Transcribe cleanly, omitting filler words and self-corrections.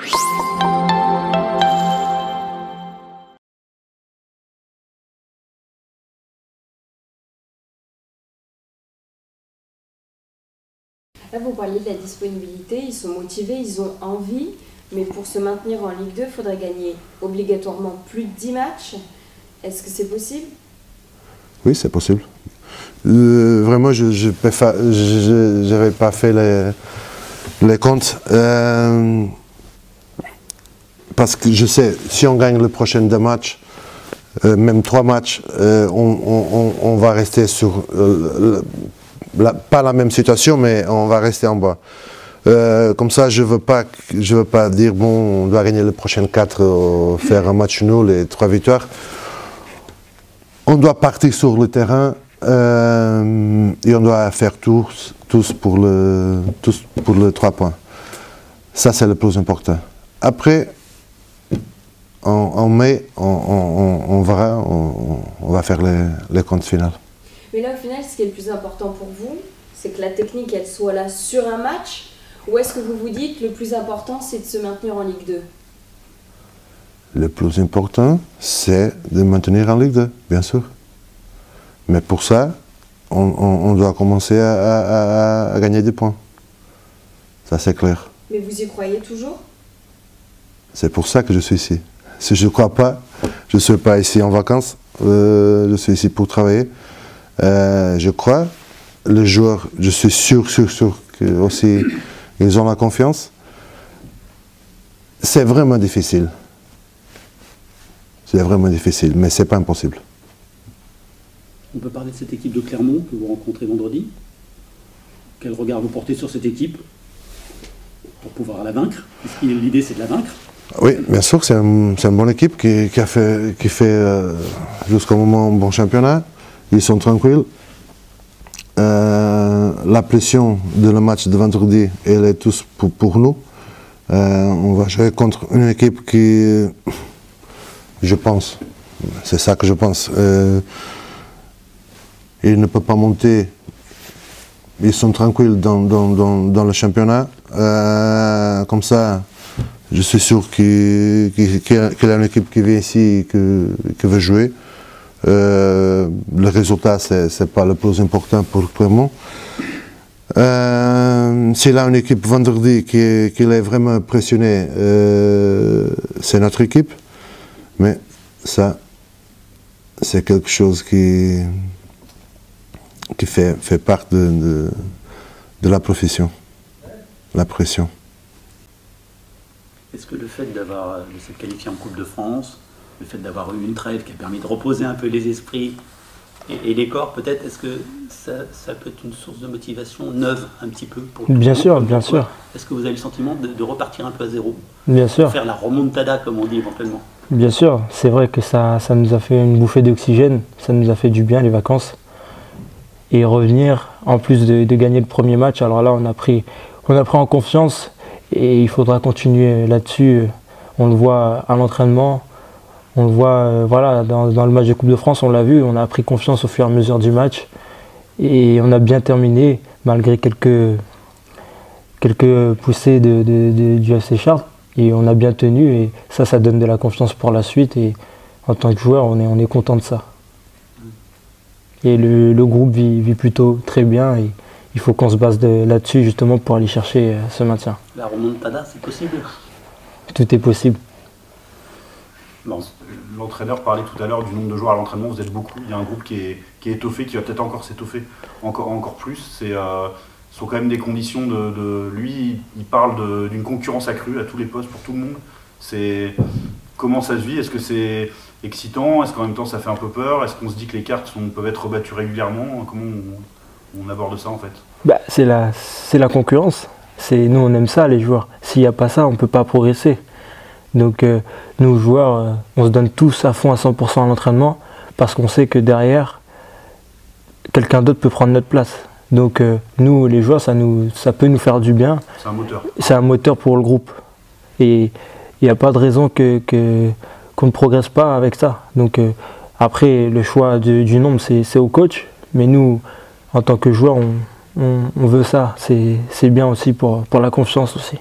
Là, vous parliez de la disponibilité, ils sont motivés, ils ont envie, mais pour se maintenir en Ligue 2, il faudrait gagner obligatoirement plus de 10 matchs. Est-ce que c'est possible? Oui, c'est possible. Vraiment, je n'avais pas fait les comptes. Parce que je sais, si on gagne le prochain 2 matchs, même 3 matchs, on va rester sur... pas la même situation, mais on va rester en bas. Comme ça, je veux pas dire, bon, on doit gagner le prochain 4, faire un match nul et 3 victoires. On doit partir sur le terrain et on doit faire tous pour le 3 points. Ça, c'est le plus important. Après, en mai, on verra, on va faire les comptes finales. Mais là, au final, ce qui est le plus important pour vous, c'est que la technique, elle soit là sur un match, ou est-ce que vous vous dites, le plus important, c'est de se maintenir en Ligue 2? Le plus important, c'est de maintenir en Ligue 2, bien sûr. Mais pour ça, on doit commencer à gagner des points. Ça, c'est clair. Mais vous y croyez toujours? C'est pour ça que je suis ici. Si je ne crois pas, je ne suis pas ici en vacances, je suis ici pour travailler. Je crois, les joueurs, je suis sûr que aussi ils ont la confiance. C'est vraiment difficile. C'est vraiment difficile, mais c'est pas impossible. On peut parler de cette équipe de Clermont que vous rencontrez vendredi. Quel regard vous portez sur cette équipe pour pouvoir la vaincre? L'idée, c'est de la vaincre. Oui, bien sûr, c'est une bonne équipe qui fait jusqu'au moment un bon championnat. Ils sont tranquilles. La pression de le match de vendredi, elle est tous pour nous. On va jouer contre une équipe qui, je pense, c'est ça que je pense, il ne peut pas monter. Ils sont tranquilles dans le championnat. Comme ça, je suis sûr qu'il y a une équipe qui vient ici et qui veut jouer. Le résultat, c'est pas le plus important pour Clermont. S'il a une équipe vendredi qui est vraiment pressionnée, c'est notre équipe. Mais ça, c'est quelque chose qui fait partie de la profession, la pression. Est-ce que le fait de s'être qualifié en Coupe de France, le fait d'avoir eu une trêve qui a permis de reposer un peu les esprits et les corps, peut-être, est-ce que ça peut être une source de motivation neuve un petit peu pour Bien sûr, bien sûr. Est-ce que vous avez le sentiment de repartir un peu à zéro? Bien sûr. Faire la remontada, comme on dit éventuellement? Bien sûr, c'est vrai que ça nous a fait une bouffée d'oxygène, ça nous a fait du bien les vacances. Et revenir, en plus de gagner le premier match, alors là on a pris en confiance et il faudra continuer là-dessus. On le voit à l'entraînement, on le voit voilà, dans le match de Coupe de France, on l'a vu, on a pris confiance au fur et à mesure du match. Et on a bien terminé, malgré quelques poussées du FC Chartres. Et on a bien tenu et ça donne de la confiance pour la suite. Et en tant que joueur, on est content de ça. Et le groupe vit plutôt très bien et il faut qu'on se base là-dessus justement pour aller chercher ce maintien. La remontada, c'est possible? Tout est possible. L'entraîneur parlait tout à l'heure du nombre de joueurs à l'entraînement, vous êtes beaucoup, il y a un groupe qui est étoffé, qui va peut-être encore s'étoffer encore plus. Ce sont quand même des conditions lui, il parle d'une concurrence accrue à tous les postes, pour tout le monde. Comment ça se vit? Est-ce que c'est excitant? Est-ce qu'en même temps ça fait un peu peur? Est-ce qu'on se dit que les cartes peuvent être rebattues régulièrement? Comment on aborde ça en fait? C'est la concurrence. Nous on aime ça les joueurs. S'il n'y a pas ça, on ne peut pas progresser. Donc nous joueurs, on se donne tous à fond à 100% à l'entraînement parce qu'on sait que derrière, quelqu'un d'autre peut prendre notre place. Donc nous les joueurs, ça peut nous faire du bien. C'est un moteur. C'est un moteur pour le groupe. Et il n'y a pas de raison qu'on ne progresse pas avec ça. Donc après, le choix du nombre, c'est au coach. Mais nous, en tant que joueurs, on veut ça. C'est bien aussi pour la confiance aussi.